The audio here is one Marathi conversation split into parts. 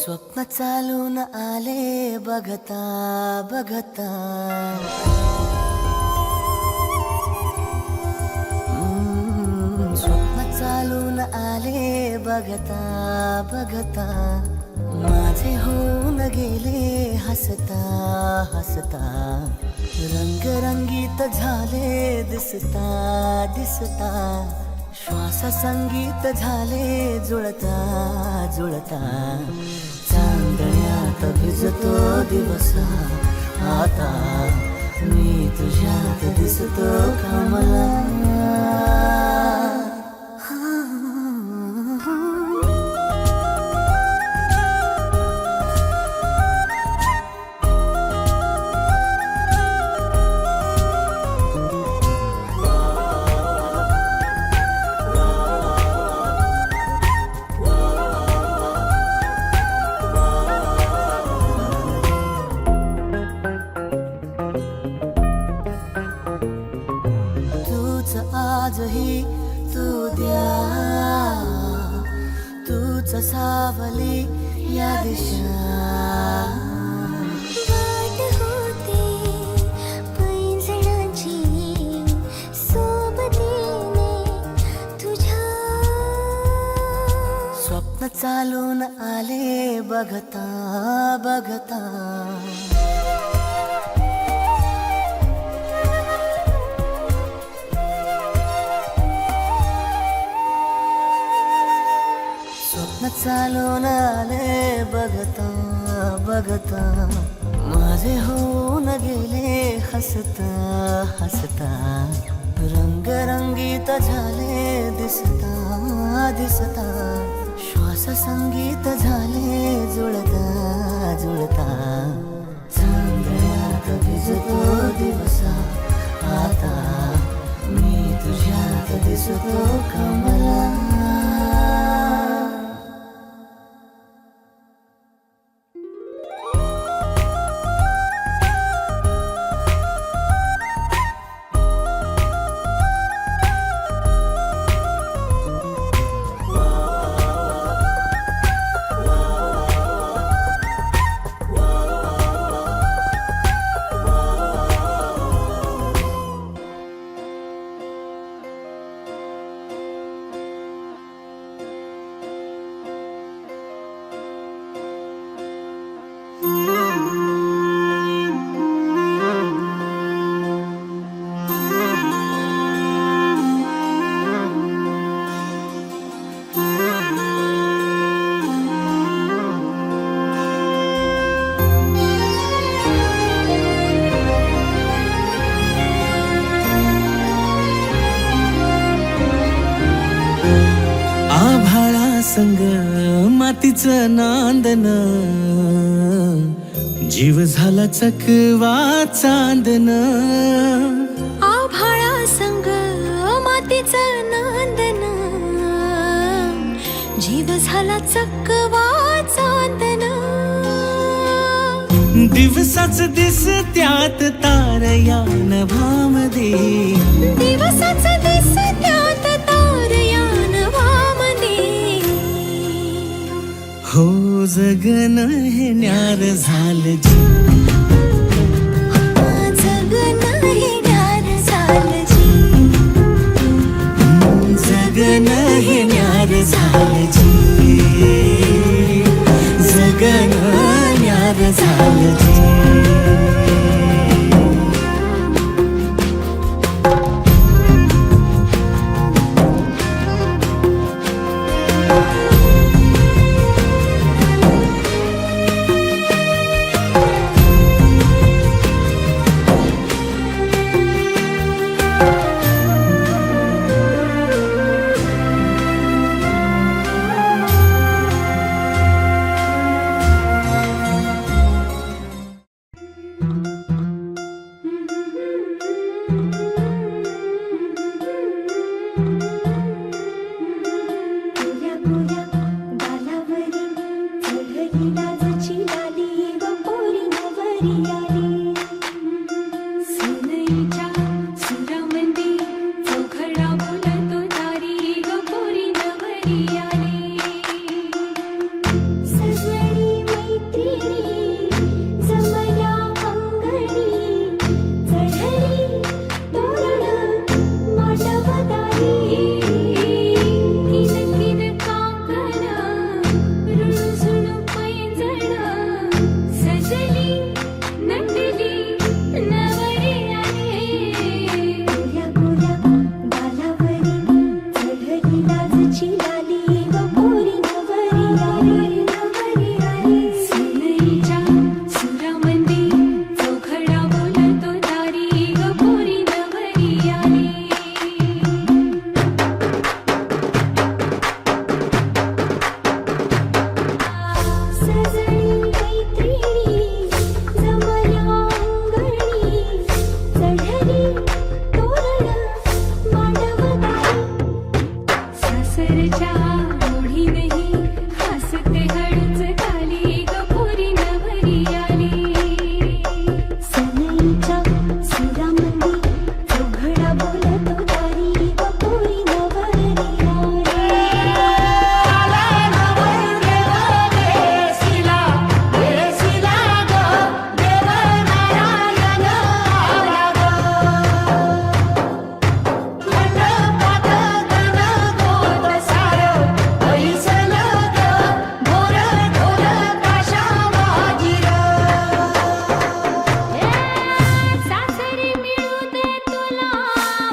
स्वप्न चालून आले बघता बघता, स्वप्न चालून आले बघता बघता, माझे होऊन गेले हसता हसता, रंगरंगीत झाले दिसता दिसता, श्वास संगीत झाले जुळता जुळता, चांदण्यात भिजतो दिवस आता, मी तुझ्यात दिसतो कमला. आजही तू द्या, तूच सावली या दिशा, वाट होते पैंजणाची सोबतीने तुझ्या. स्वप्न चालून आले बघता बघता, स्वप्न चालून आले बघता बघता, माझे होऊन गेले हसता हसता, रंगरंगीत झाले दिसता दिसता, श्वास संगीत झाले जुळता जुळता, चांदण्यात भिजतो दिवस आता, मी तुझ्यात दिसतो कमला. संग मातीचं नांदन, जीव झाला चकवा चांदन. आभाळा संग मातीचं नांदन, जीव झाला झाला चकवा चांदणा. दिवसाच दिसत्यात तारया नभामध्ये, दिवसाच दिसत्यात तारया नभामध्ये. हो जगन हे न्यार झालं जी, जगन हे न्यार झालं जी. जगन हे न्यार झालं जी, जगन न्यार झालं जी. गोऱ्या गोऱ्या गालावरी चढली लाजची लाली व पोरी नवरी आली. सुनईच्या सुरामंदी चौघडा बोलतो तारी व पोरी नवरी आली. सजनी मैत्रिणी जमल्या अंगणी, चढली तोरण मांडवदारी. किन किन काकण रुणझुण पैंजण, सजली नटली नवरी आली. गोऱ्या गोऱ्या गालावरी चढली लाजची लाली व पोरी नवरी आली. नवरी आली. सुनईच्या सुरामंदी चौघडा बोलतो तारी व पोरी नवरी आली. सजनी मैत्रिणी जमल्या अंगणी, चढली तोरण मांडवदारी. सासरच्या ओढीनही हसते हळूच खाली ग पोरी नवरी आली. सनईच्या सुरामंदी चौघडा बोलतो तारी व पोरी नवरी आली. सासरी मिळू दे तुला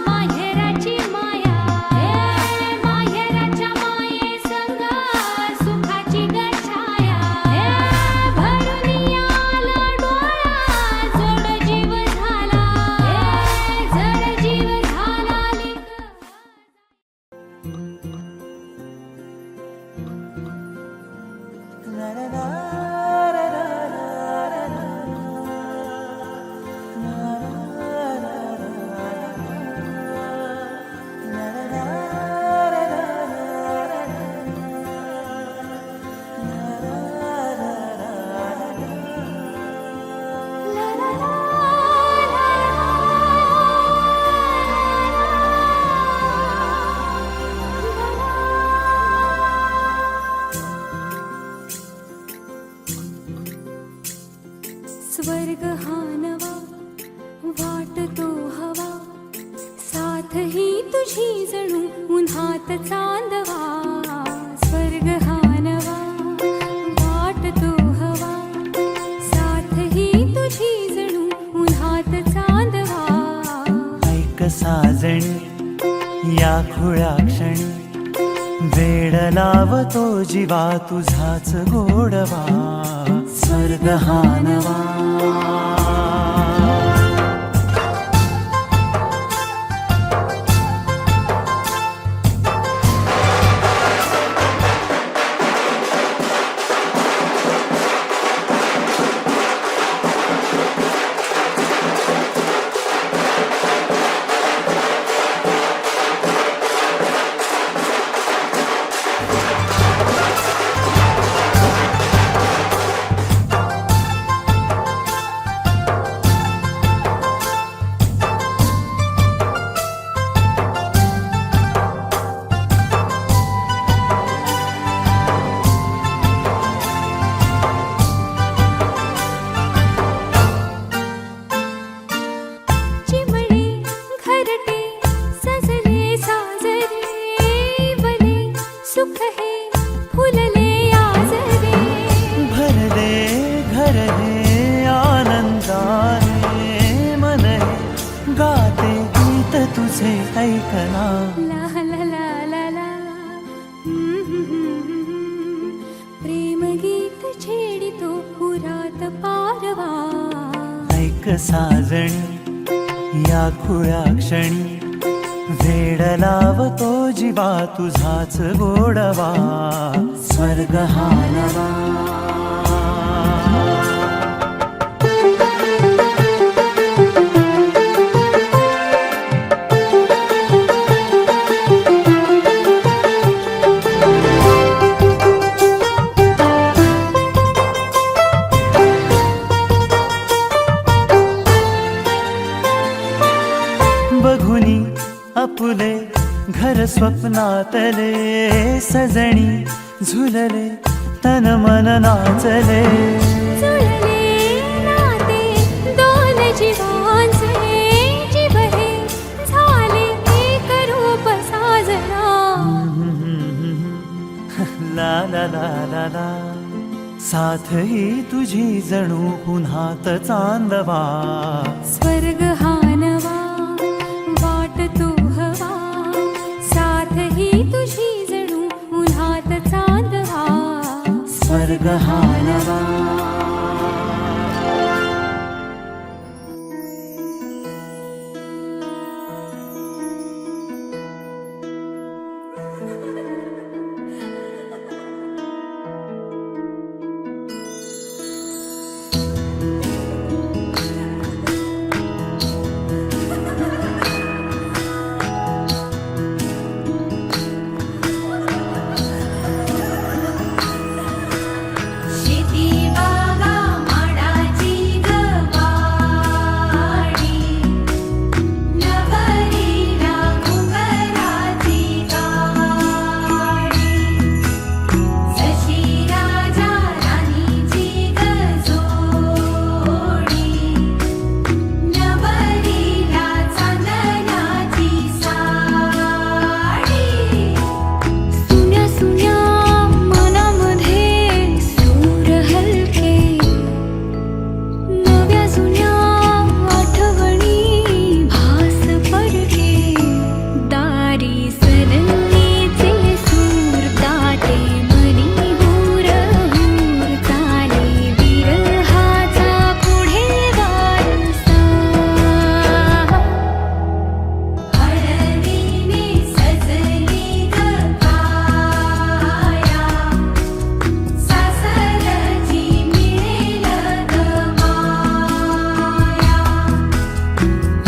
माहेराची माया. माहेराच्या माये संग सुखाची गछाया. भरून आला डोळा जड जीव झाला. जड जीव झाला लेक. स्वर्ग हा नवा वाटतो हवा, साथ ही तुझी जणू उन्हात चांदवा. स्वर्ग हा नवा वाटतो हवा, साथ ही तुझी जणू उन्हात चांदवा. ऐक साजणी या खुळ्या क्षणी, वेड लावतो जीवा तुझाच गोडवा. स्वर्ग हा नवा. प्रेमगीत छेडितो पुरात पारवा. ऐक साजणी या खुळ्या क्षणी वेड लावतो जीवा तुझाच गोडवा. स्वर्ग हा नवा बघुनी आपुले घर स्वप्नातले सजणी झुलले तन मन नाचले. जुळले नाते दोन जीवांचे जीव हे झाले एक रूप साजना. ला ला ला ला ला साथ ही तुझी जणू पुन्हात चांदवा. स्वर्ग हा नवा वाट तू हवा. साथ ही तुझी जणू उन्हात चांदवा. स्वर्ग हा नवा शेती बागा माडाची गवाडी. नवरीला घुंगराची गाडी. जशी राजा राणीची गजोडी. नवरीला चांदण्याची साडी. सुन्या सुन्या मनामध्ये सूर हलके. नव्या जुन्या आठवणी भास पडके. दारी सरंगीचे सूर ताटे मनी हूर हूर चाले. विरहाचा पुढे वारसा. हळदीने सजली ग काया. सासरची मिळेल ग माया.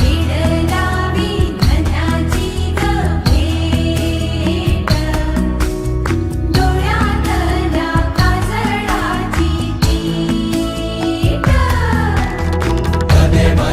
वेड लावी धन्याची ग भेट. डोळ्यातल्या काजळाची पीठ. देवा